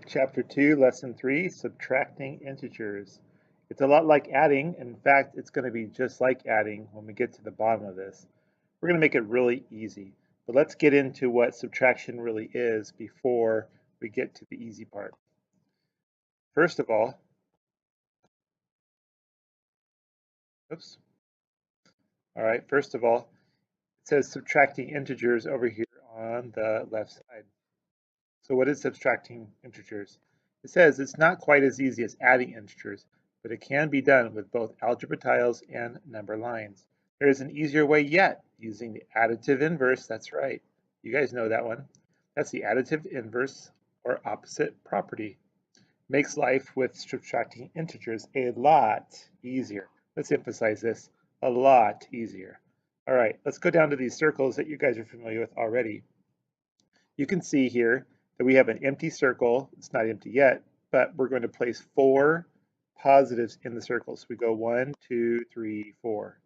Chapter 2, Lesson 3, Subtracting Integers. It's a lot like adding. In fact, it's going to be just like adding when we get to the bottom of this. We're going to make it really easy. But let's get into what subtraction really is before we get to the easy part. First of all, oops. All right, first of all, it says subtracting integers over here on the left side. So what is subtracting integers? It says it's not quite as easy as adding integers, but it can be done with both algebra tiles and number lines. There is an easier way yet, using the additive inverse. That's right. You guys know that one. That's the additive inverse or opposite property. Makes life with subtracting integers a lot easier. Let's emphasize this, a lot easier. All right, let's go down to these circles that you guys are familiar with already. You can see here that we have an empty circle. It's not empty yet, but we're going to place 4 positives in the circle. So we go 1, 2, 3, 4.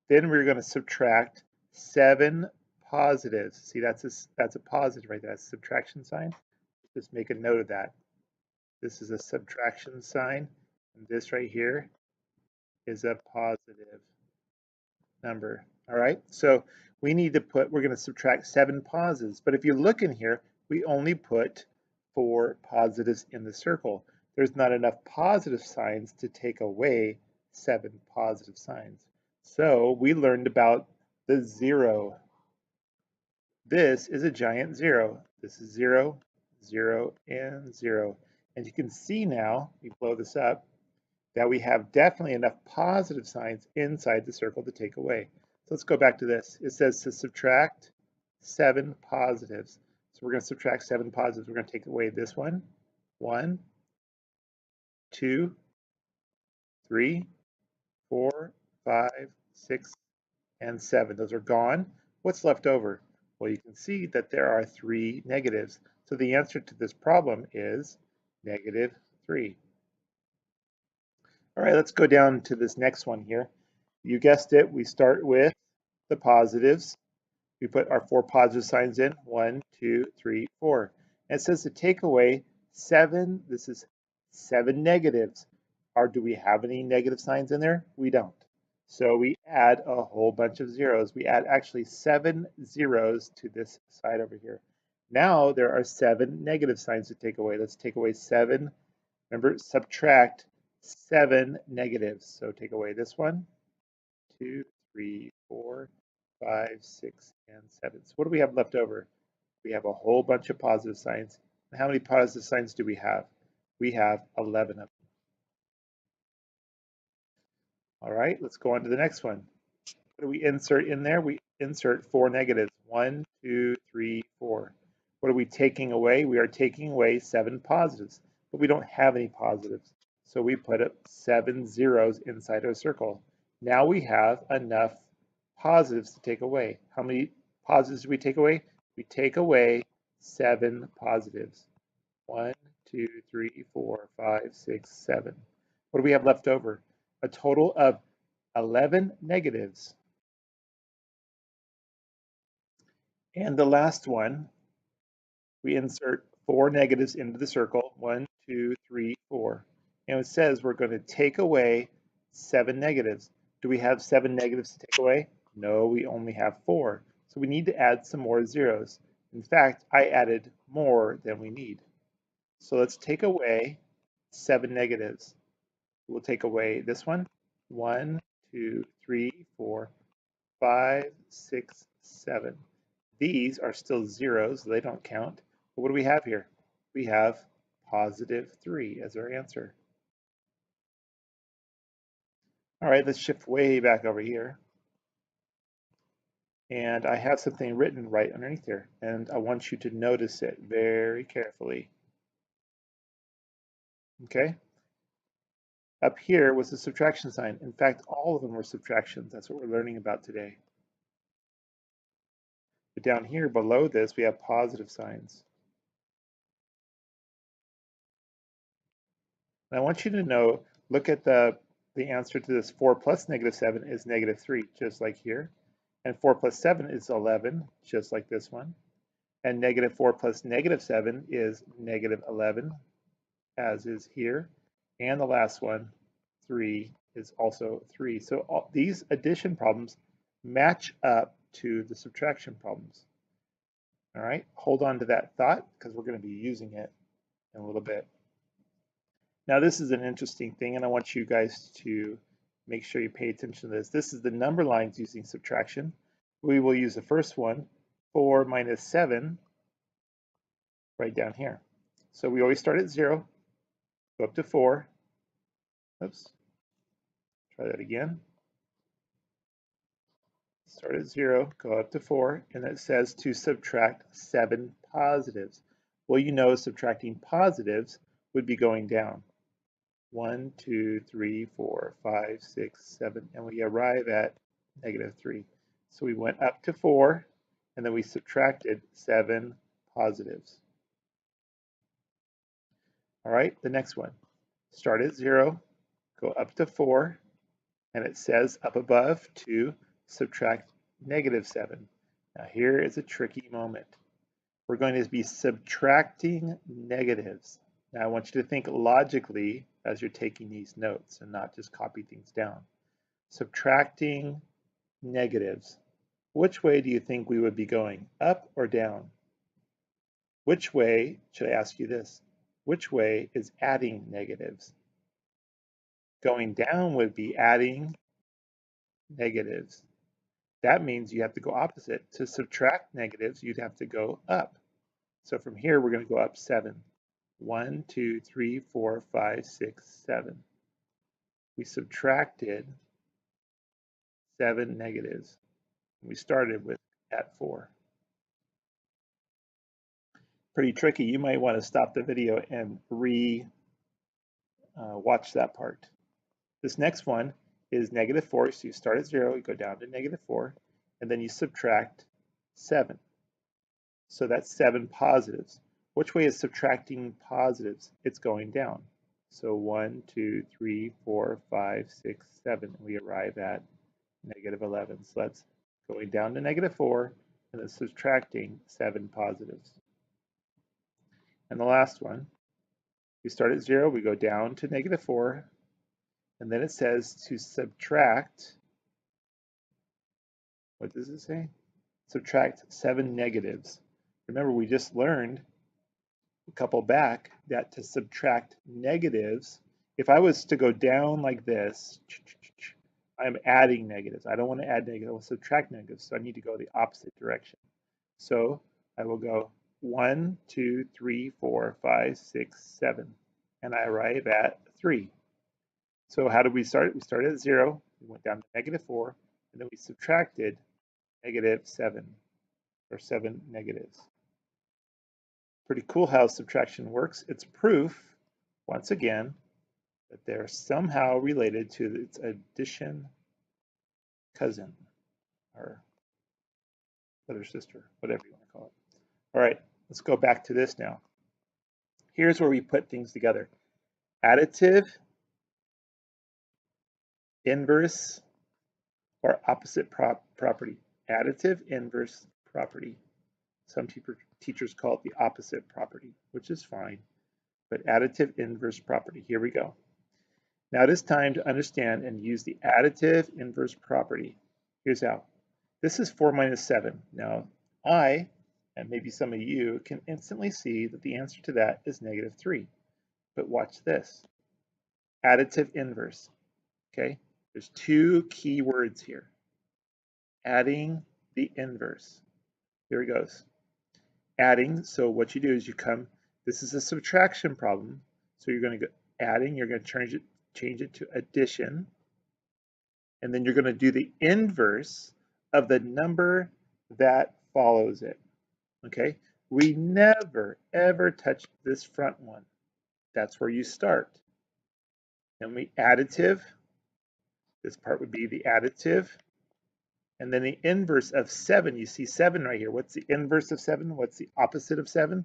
Then we're going to subtract 7 positives. See, that's a positive right there. That's a subtraction sign. Just make a note of that. This is a subtraction sign, and this right here is a positive number. All right, so we need to we're going to subtract 7 positives. But if you look in here, we only put 4 positives in the circle. There's not enough positive signs to take away 7 positive signs. So we learned about the 0. This is a giant 0. This is 0, 0, and 0. And you can see now, we blow this up, that we have definitely enough positive signs inside the circle to take away. So let's go back to this. It says to subtract 7 positives. So we're going to subtract 7 positives. We're going to take away this one. 1, 2, 3, 4, 5, 6, and 7. Those are gone. What's left over? Well, you can see that there are 3 negatives. So the answer to this problem is -3. All right, let's go down to this next one here. You guessed it, we start with the positives. We put our 4 positive signs in, 1, 2, 3, 4. And it says to take away 7, this is 7 negatives. Do we have any negative signs in there? We don't. So we add a whole bunch of zeros. We add actually 7 zeros to this side over here. Now there are 7 negative signs to take away. Let's take away 7. Remember, subtract 7 negatives. So take away this one, 2, 3, 4, 5, 6, and 7. So what do we have left over? We have a whole bunch of positive signs. And how many positive signs do we have? We have 11 of them. All right, let's go on to the next one. What do we insert in there? We insert 4 negatives. 1, 2, 3, 4. What are we taking away? We are taking away 7 positives, but we don't have any positives. So we put up 7 zeros inside our circle. Now we have enough positives to take away. How many positives do we take away? We take away 7 positives. 1, 2, 3, 4, 5, 6, 7. What do we have left over? A total of 11 negatives. And the last one, we insert 4 negatives into the circle. 1, 2, 3, 4. And it says we're going to take away 7 negatives. Do we have 7 negatives to take away? No, we only have 4. So we need to add some more zeros. In fact, I added more than we need. So let's take away 7 negatives. We'll take away this one. 1, 2, 3, 4, 5, 6, 7. These are still zeros, they don't count. But what do we have here? We have +3 as our answer. All right, let's shift way back over here. And I have something written right underneath here, and I want you to notice it very carefully. Okay? Up here was the subtraction sign. In fact, all of them were subtractions. That's what we're learning about today. But down here below this, we have positive signs. And I want you to know, look at the answer to this. 4 plus -7 is -3, just like here. And 4 plus 7 is 11, just like this one. And negative 4 plus negative 7 is negative 11, as is here. And the last one, 3, is also 3. So all, these addition problems match up to the subtraction problems. All right, hold on to that thought because we're going to be using it in a little bit. Now this is an interesting thing, and I want you guys to make sure you pay attention to this. This is the number lines using subtraction. We will use the first one, 4 minus 7, right down here. So we always start at 0, go up to 4. Oops, try that again. Start at 0, go up to 4, and it says to subtract 7 positives. Well, you know subtracting positives would be going down. 1, 2, 3, 4, 5, 6, 7, and we arrive at negative 3. So we went up to 4, and then we subtracted 7 positives. All right, the next one. Start at 0, go up to 4, and it says up above to subtract negative 7. Now here is a tricky moment. We're going to be subtracting negatives. Now I want you to think logically as you're taking these notes and not just copy things down. Subtracting negatives. Which way do you think we would be going, up or down? Which way, should I ask you this, which way is adding negatives? Going down would be adding negatives. That means you have to go opposite. To subtract negatives, you'd have to go up. So from here, we're going to go up 7. 1, 2, 3, 4, 5, 6, 7. We subtracted 7 negatives. We started with at 4. Pretty tricky. You might want to stop the video and watch that part. This next one is negative 4. So you start at 0, you go down to negative 4, and then you subtract 7. So that's 7 positives. Which way is subtracting positives? It's going down. So 1, 2, 3, 4, 5, 6, 7. And we arrive at negative 11. So that's going down to negative 4 and then subtracting 7 positives. And the last one, we start at 0, we go down to negative 4, and then it says to subtract, what does it say? Subtract 7 negatives. Remember, we just learned a couple back that to subtract negatives, if I was to go down like this, I'm adding negatives. I don't want to add negatives, I want to subtract negatives, so I need to go the opposite direction. So I will go 1, 2, 3, 4, 5, 6, 7, and I arrive at 3. So how did we start? We started at 0, we went down to negative 4, and then we subtracted negative 7, or 7 negatives. Pretty cool how subtraction works. It's proof, once again, that they're somehow related to its addition cousin, or brother, sister, whatever you want to call it. All right, let's go back to this now. Here's where we put things together. Additive, inverse, or opposite property. Additive, inverse property. Some teachers call it the opposite property, which is fine, but additive inverse property. Here we go. Now it is time to understand and use the additive inverse property. Here's how. This is 4 minus 7. Now I, and maybe some of you, can instantly see that the answer to that is negative 3. But watch this. Additive inverse. Okay? There's two key words here. Adding the inverse. Here it goes. Adding, so what you do is you come, this is a subtraction problem, so you're going to go adding, you're going to change it to addition, and then you're going to do the inverse of the number that follows it. Okay? We never ever touch this front one. That's where you start. And we additive, this part would be the additive, and then the inverse of 7, you see 7 right here. What's the inverse of 7? What's the opposite of 7?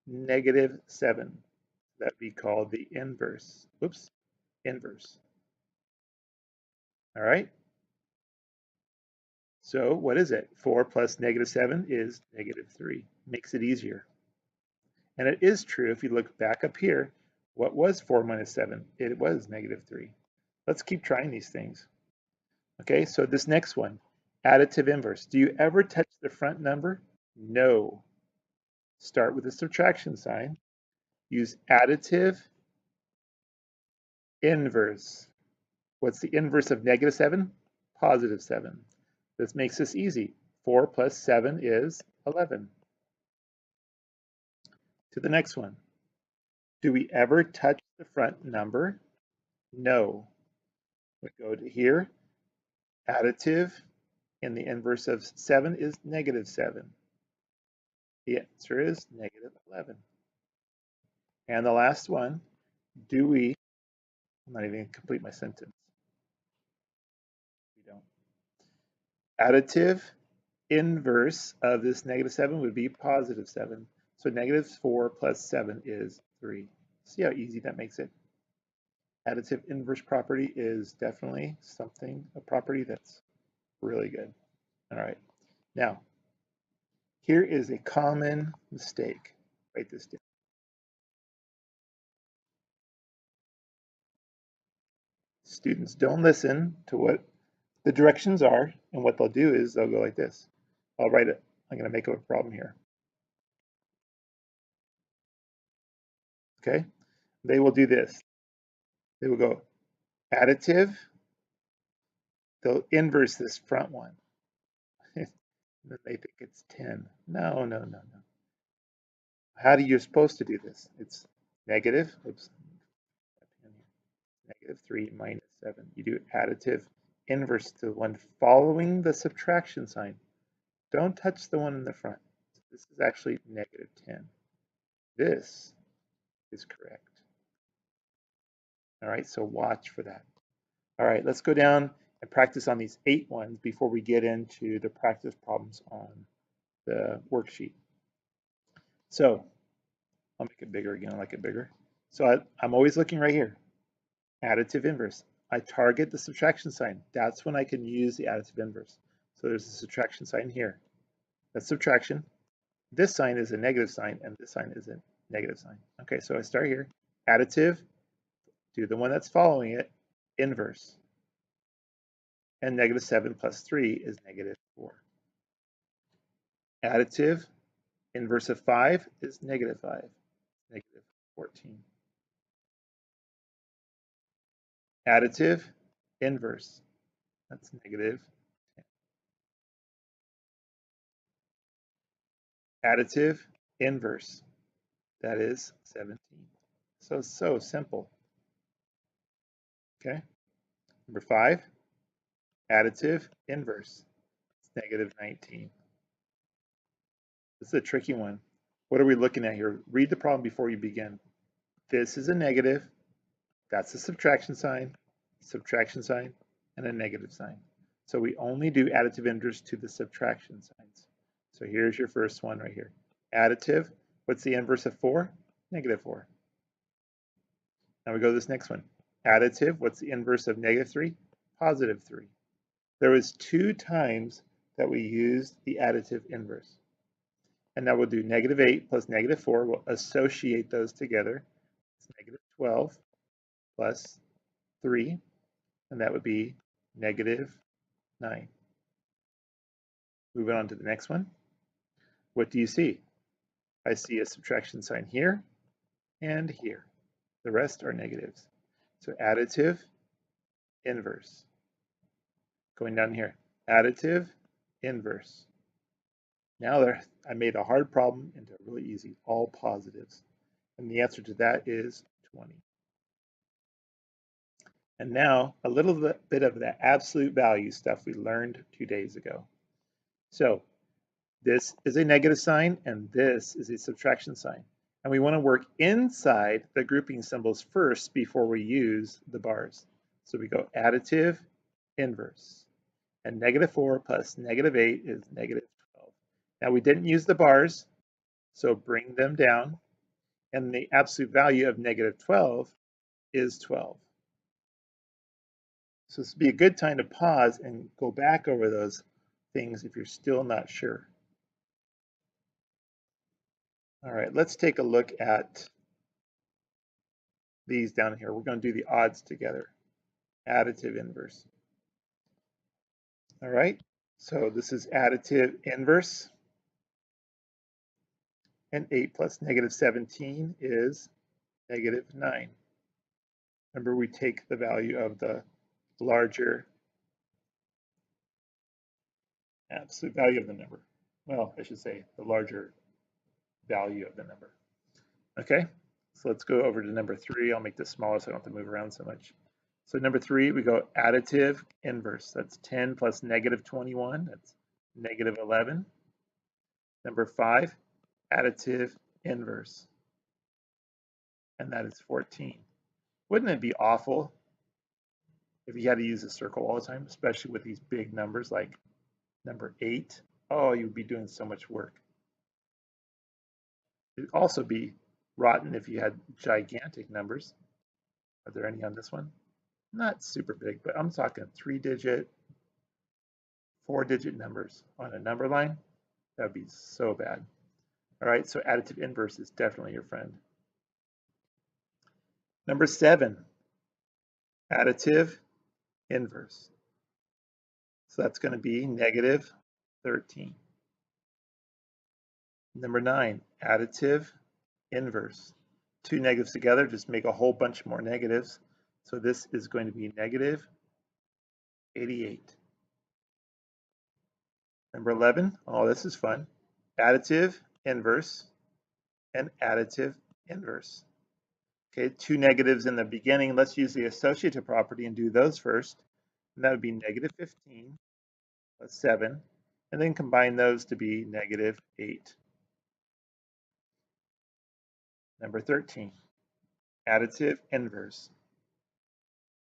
Negative 7. That would be called the inverse. Whoops, inverse. All right. So what is it? 4 plus -7 is -3. Makes it easier. And it is true if you look back up here, what was 4 minus 7? It was -3. Let's keep trying these things. Okay, so this next one, additive inverse. Do you ever touch the front number? No. Start with a subtraction sign. Use additive inverse. What's the inverse of -7? +7. This makes this easy. 4 plus 7 is 11. To the next one. Do we ever touch the front number? No. We go to here. Additive and the inverse of 7 is -7. The answer is -11. And the last one, I'm not even going to complete my sentence. We don't. Additive inverse of this -7 would be +7. So -4 plus 7 is 3. See how easy that makes it? Additive inverse property is definitely a property that's really good. All right. Now, here is a common mistake. Write this down. Students don't listen to what the directions are, and what they'll do is they'll go like this. I'll write it. I'm going to make up a problem here. Okay? They will do this. They will go additive. They'll inverse this front one. Then they think it's 10. No, no, no, no. How do you supposed to do this? It's negative. Oops. -3 minus 7. You do additive inverse to the one following the subtraction sign. Don't touch the one in the front. This is actually -10. This is correct. All right, so watch for that. All right, let's go down and practice on these 8 ones before we get into the practice problems on the worksheet. So I'll make it bigger again. I like it bigger. So I'm always looking right here. Additive inverse. I target the subtraction sign. That's when I can use the additive inverse. So there's a subtraction sign here. That's subtraction. This sign is a negative sign, and this sign is a negative sign. Okay, so I start here. Additive, do the one that's following it, inverse. And -7 plus 3 is -4. Additive, inverse of 5 is -5, -14. Additive, inverse, that's -10. Additive, inverse, that is 17. So simple. Okay, number 5, additive, inverse, it's -19. This is a tricky one. What are we looking at here? Read the problem before you begin. This is a negative, that's a subtraction sign, and a negative sign. So we only do additive inverse to the subtraction signs. So here's your first one right here. Additive, what's the inverse of 4? -4. Now we go to this next one. Additive, what's the inverse of -3? +3. There was 2 times that we used the additive inverse. And now we'll do -8 plus -4. We'll associate those together. It's -12 plus 3, and that would be -9. Moving on to the next one. What do you see? I see a subtraction sign here and here. The rest are negatives. So additive, inverse. Going down here, additive, inverse. Now I made a hard problem into really easy, all positives. And the answer to that is 20. And now a little bit of the absolute value stuff we learned 2 days ago. So this is a negative sign and this is a subtraction sign. And we want to work inside the grouping symbols first before we use the bars. So we go additive, inverse. And -4 plus -8 is -12. Now we didn't use the bars, so bring them down. And the absolute value of -12 is 12. So this would be a good time to pause and go back over those things if you're still not sure. All right, let's take a look at these down here. We're going to do the odds together. Additive inverse. All right, so this is additive inverse. And 8 plus negative 17 is negative 9. Remember, we take the value of the larger absolute value of the number. Well, I should say the larger value of the number. Okay, so let's go over to number 3. I'll make this smaller so I don't have to move around so much. So number 3, we go additive inverse. That's 10 plus negative 21. That's negative 11. Number 5, additive inverse. And that is 14. Wouldn't it be awful if you had to use a circle all the time, especially with these big numbers like number 8? Oh, you'd be doing so much work. It'd also be rotten if you had gigantic numbers. Are there any on this one? Not super big, but I'm talking 3-digit, 4-digit numbers on a number line. That would be so bad. All right, so additive inverse is definitely your friend. Number 7, additive inverse. So that's going to be negative 13. Number 9, additive inverse. 2 negatives together just make a whole bunch more negatives. So this is going to be negative 88. Number 11, oh, this is fun. Additive inverse and additive inverse. Okay, 2 negatives in the beginning. Let's use the associative property and do those first. And that would be negative 15 plus 7. And then combine those to be negative 8. Number 13, additive inverse.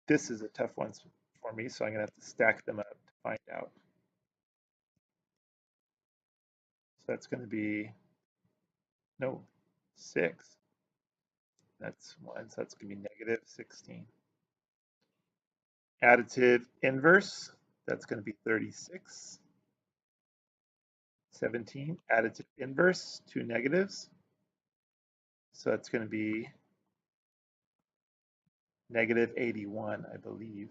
This is a tough one for me, so I'm going to have to stack them up to find out. So that's going to be, no, 6. That's 1, so that's going to be negative 16. Additive inverse, that's going to be 36. 17, additive inverse, 2 negatives. So that's going to be negative 81, I believe.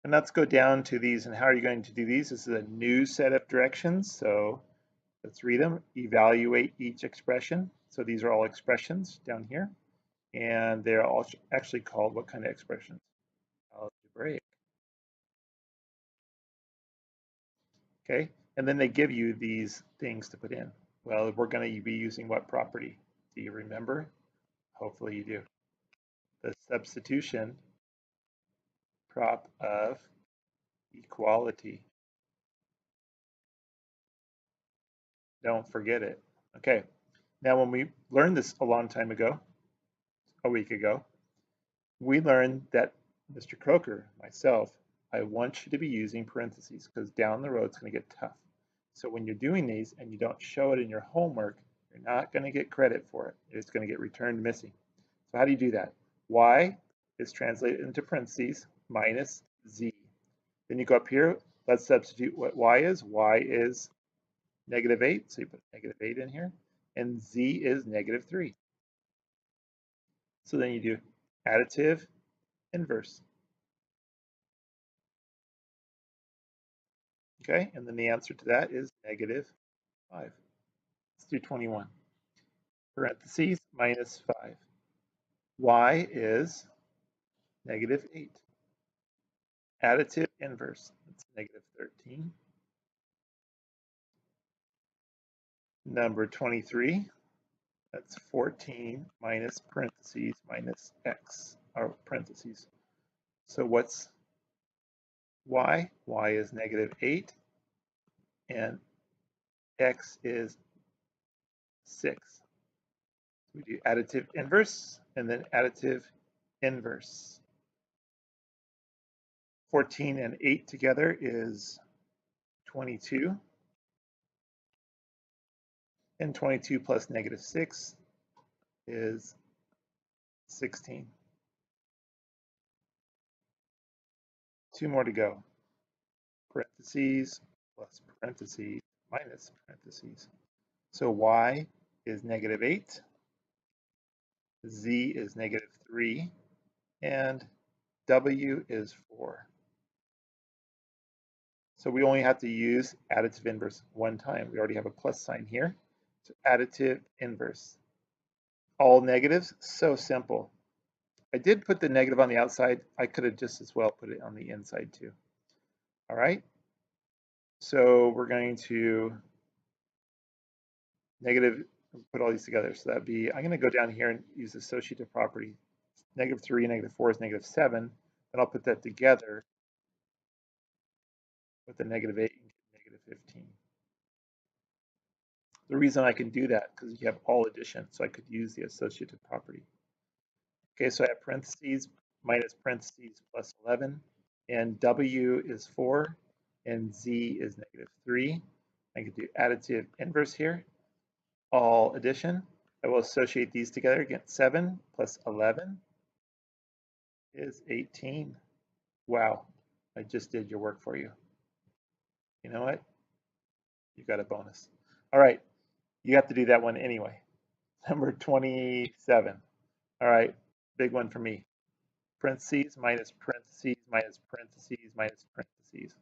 And let's go down to these. And how are you going to do these? This is a new set of directions. So let's read them. Evaluate each expression. So these are all expressions down here. And they're all actually called what kind of expressions? Algebraic. Okay. And then they give you these things to put in. Well, we're going to be using what property? Do you remember? Hopefully you do. The substitution prop of equality. Don't forget it. Okay. Now, when we learned this a long time ago, a week ago, we learned that Mr. Croker, myself, I want you to be using parentheses because down the road it's going to get tough. So when you're doing these and you don't show it in your homework, you're not going to get credit for it. It's going to get returned missing. So how do you do that? Y is translated into parentheses minus Z. Then you go up here. Let's substitute what Y is. Y is negative 8. So you put negative 8 in here. And Z is negative 3. So then you do additive inverse. Okay, and then the answer to that is negative 5. Let's do 21. Parentheses minus 5. Y is negative 8. Additive inverse, that's negative 13. Number 23, that's 14 minus parentheses minus x, or parentheses. So what's y? Y is negative 8, and x is 6. We do additive inverse, and then additive inverse. 14 and 8 together is 22. And 22 plus negative 6 is 16. 2 more to go. Parentheses plus parentheses minus parentheses. So y is -8, z is -3, and w is 4. So we only have to use additive inverse one time. We already have a plus sign here. So additive inverse. All negatives, so simple. I did put the negative on the outside. I could have just as well put it on the inside too. All right. So we're going to put all these together. So that'd be, I'm going to go down here and use associative property. -3 and -4 is -7. Then I'll put that together with the -8 and get -15. The reason I can do that because you have all addition, so I could use the associative property. Okay, so I have parentheses minus parentheses plus 11, and w is 4, and z is -3. I can do additive inverse here. All addition. I will associate these together. Get 7 plus 11 is 18. Wow, I just did your work for you. You know what? You got a bonus. All right, you have to do that one anyway. Number 27. All right, big one for me. Parentheses minus parentheses minus parentheses minus parentheses.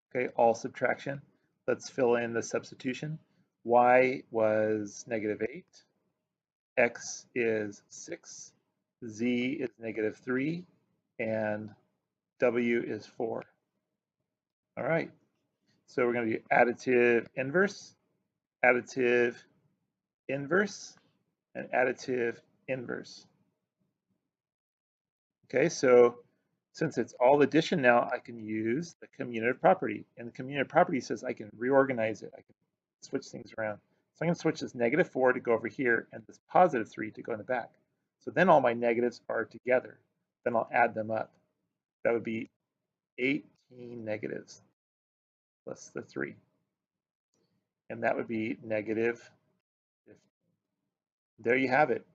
Okay, all subtraction. Let's fill in the substitution. Y was -8. X is 6. Z is -3. And W is 4. All right. So we're going to do additive inverse, and additive inverse. Okay, so since it's all addition now, I can use the commutative property. And the commutative property says I can reorganize it. I can switch things around. So I'm going to switch this -4 to go over here and this +3 to go in the back. So then all my negatives are together. Then I'll add them up. That would be 18 negatives plus the 3. And that would be -15. There you have it.